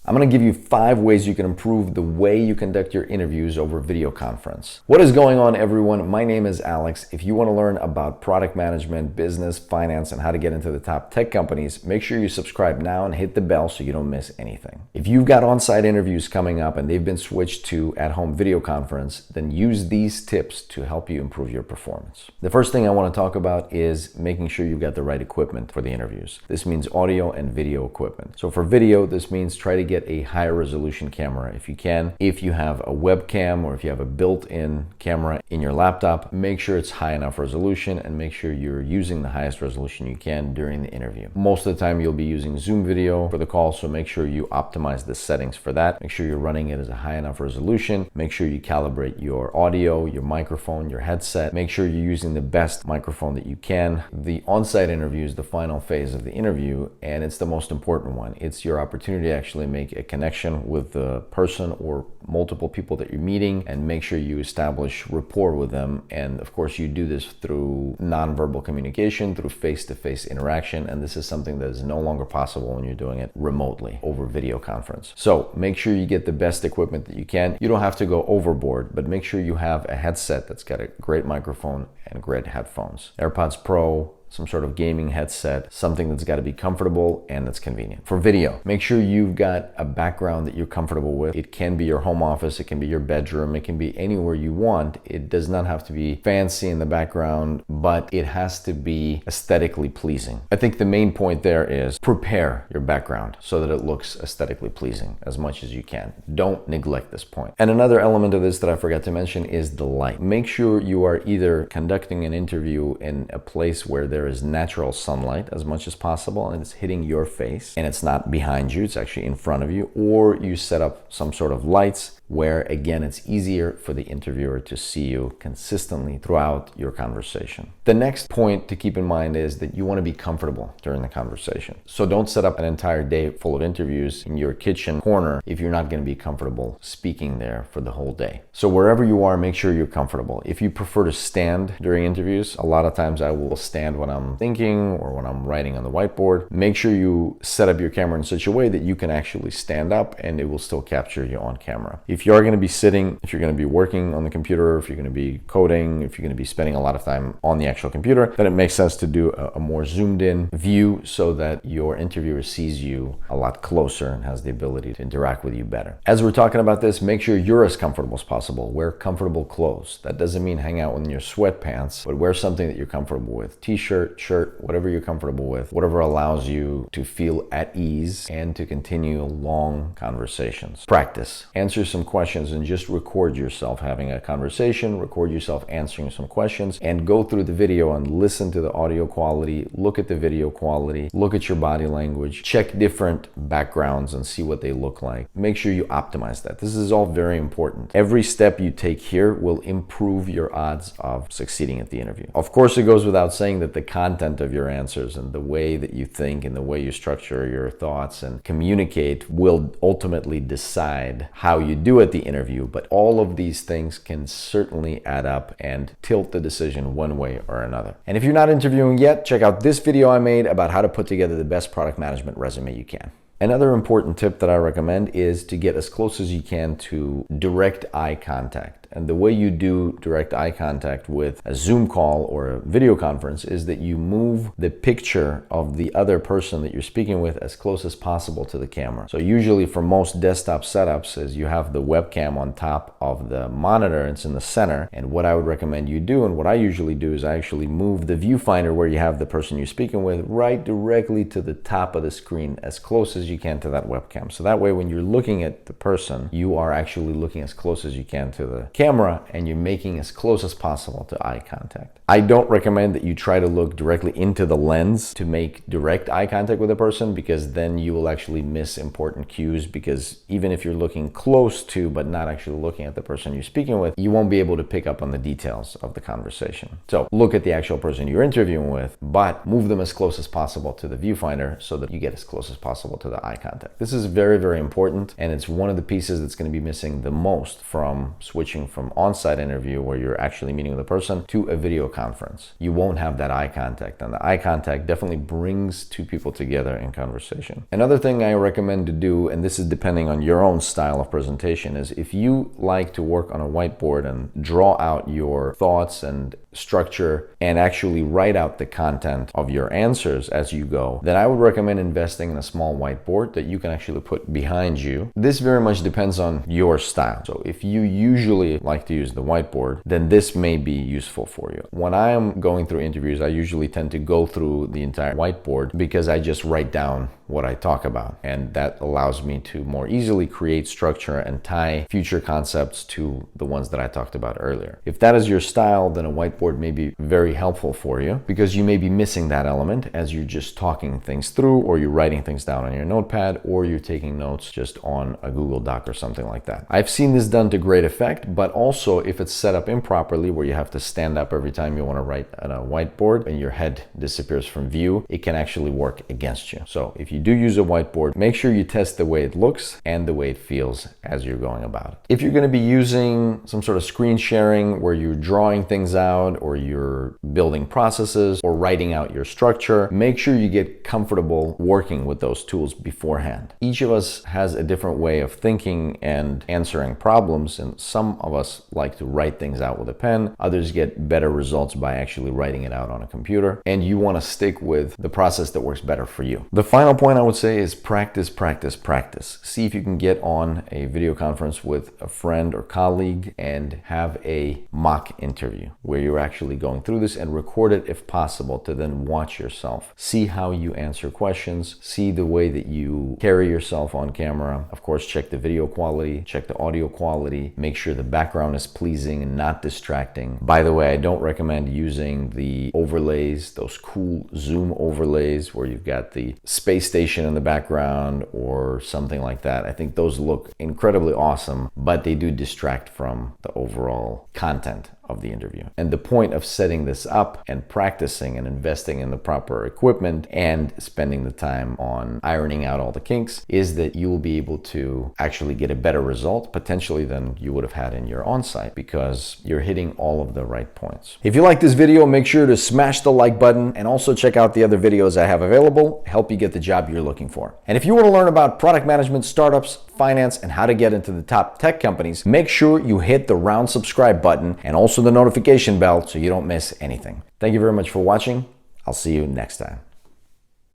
I'm going to give you 5 ways you can improve the way you conduct your interviews over video conference. What is going on, everyone? My name is Alex. If you want to learn about product management, business, finance, and how to get into the top tech companies, make sure you subscribe now and hit the bell so you don't miss anything. If you've got on-site interviews coming up and they've been switched to at-home video conference, then use these tips to help you improve your performance. The first thing I want to talk about is making sure you've got the right equipment for the interviews. This means audio and video equipment. So for video, this means try to get a higher resolution camera if you can. If you have a webcam or if you have a built-in camera in your laptop, make sure it's high enough resolution and make sure you're using the highest resolution you can during the interview. Most of the time you'll be using Zoom video for the call, so make sure you optimize the settings for that. Make sure you're running it as a high enough resolution. Make sure you calibrate your audio, your microphone, your headset. Make sure you're using the best microphone that you can. The on-site interview is the final phase of the interview, and it's the most important one. It's your opportunity to actually make a connection with the person or multiple people that you're meeting and make sure you establish rapport with them. And of course, you do this through nonverbal communication, through face-to-face interaction, and this is something that is no longer possible when you're doing it remotely over video conference. So make sure you get the best equipment that you can. You don't have to go overboard, but make sure you have a headset that's got a great microphone and great headphones. AirPods Pro, some sort of gaming headset, something that's got to be comfortable and that's convenient. For video, make sure you've got a background that you're comfortable with. It can be your home office, it can be your bedroom, it can be anywhere you want. It does not have to be fancy in the background, but it has to be aesthetically pleasing. I think the main point there is prepare your background so that it looks aesthetically pleasing as much as you can. Don't neglect this point. And another element of this that I forgot to mention is the light. Make sure you are either conducting an interview in a place where there is natural sunlight as much as possible and it's hitting your face and it's not behind you, it's actually in front of you, or you set up some sort of lights where again it's easier for the interviewer to see you consistently throughout your conversation. The next point to keep in mind is that you want to be comfortable during the conversation. So don't set up an entire day full of interviews in your kitchen corner if you're not going to be comfortable speaking there for the whole day. So wherever you are, make sure you're comfortable. If you prefer to stand during interviews, a lot of times I will stand when I'm thinking or when I'm writing on the whiteboard. Make sure you set up your camera in such a way that you can actually stand up and it will still capture you on camera. If you are going to be sitting, if you're going to be working on the computer, if you're going to be coding, if you're going to be spending a lot of time on the actual computer, then it makes sense to do a more zoomed in view so that your interviewer sees you a lot closer and has the ability to interact with you better. As we're talking about this, make sure you're as comfortable as possible. Wear comfortable clothes. That doesn't mean hang out in your sweatpants, but wear something that you're comfortable with. T-shirt, shirt, whatever you're comfortable with, whatever allows you to feel at ease and to continue long conversations. Practice. Answer some questions and just record yourself having a conversation, record yourself answering some questions, and go through the video and listen to the audio quality, look at the video quality, look at your body language, check different backgrounds and see what they look like. Make sure you optimize that. This is all very important. Every step you take here will improve your odds of succeeding at the interview. Of course, it goes without saying that the content of your answers and the way that you think and the way you structure your thoughts and communicate will ultimately decide how you do at the interview, but all of these things can certainly add up and tilt the decision one way or another. And if you're not interviewing yet, check out this video I made about how to put together the best product management resume you can. Another important tip that I recommend is to get as close as you can to direct eye contact. And the way you do direct eye contact with a Zoom call or a video conference is that you move the picture of the other person that you're speaking with as close as possible to the camera. So usually for most desktop setups is you have the webcam on top of the monitor, it's in the center. And what I would recommend you do, and what I usually do, is I actually move the viewfinder where you have the person you're speaking with right directly to the top of the screen as close as you can to that webcam. So that way when you're looking at the person, you are actually looking as close as you can to the camera and you're making as close as possible to eye contact. I don't recommend that you try to look directly into the lens to make direct eye contact with a person, because then you will actually miss important cues, because even if you're looking close to but not actually looking at the person you're speaking with, you won't be able to pick up on the details of the conversation. So look at the actual person you're interviewing with, but move them as close as possible to the viewfinder so that you get as close as possible to the eye contact. This is very, very important, and it's one of the pieces that's going to be missing the most from switching from on-site interview where you're actually meeting with a person to a video conference. You won't have that eye contact, and the eye contact definitely brings two people together in conversation. Another thing I recommend to do, and this is depending on your own style of presentation, is if you like to work on a whiteboard and draw out your thoughts and structure and actually write out the content of your answers as you go, then I would recommend investing in a small whiteboard that you can actually put behind you. This very much depends on your style. So if you usually like to use the whiteboard, then this may be useful for you. When I am going through interviews, I usually tend to go through the entire whiteboard because I just write down what I talk about, and that allows me to more easily create structure and tie future concepts to the ones that I talked about earlier. If that is your style, then a whiteboard may be very helpful for you because you may be missing that element as you're just talking things through, or you're writing things down on your notepad, or you're taking notes just on a Google Doc or something like that. I've seen this done to great effect, but also if it's set up improperly where you have to stand up every time you want to write on a whiteboard and your head disappears from view, it can actually work against you. So if you do use a whiteboard, make sure you test the way it looks and the way it feels as you're going about it. If you're going to be using some sort of screen sharing where you're drawing things out, or you're building processes, or writing out your structure, make sure you get comfortable working with those tools beforehand. Each of us has a different way of thinking and answering problems, and some of us like to write things out with a pen, others get better results by actually writing it out on a computer, and you want to stick with the process that works better for you. The final point I would say is practice, practice, practice. See if you can get on a video conference with a friend or colleague and have a mock interview where you're actually going through this, and record it if possible to then watch yourself. See how you answer questions, see the way that you carry yourself on camera. Of course, check the video quality, check the audio quality, make sure the background is pleasing and not distracting. By the way, I don't recommend using the overlays, those cool zoom overlays where you've got the space station in the background or something like that. I think those look incredibly awesome, but they do distract from the overall content of the interview. And the point of setting this up and practicing and investing in the proper equipment and spending the time on ironing out all the kinks is that you will be able to actually get a better result potentially than you would have had in your on-site, because you're hitting all of the right points. If you like this video, make sure to smash the like button and also check out the other videos I have available, help you get the job you're looking for. And if you want to learn about product management, startups, finance, and how to get into the top tech companies, make sure you hit the round subscribe button and also the notification bell so you don't miss anything. Thank you very much for watching. I'll see you next time.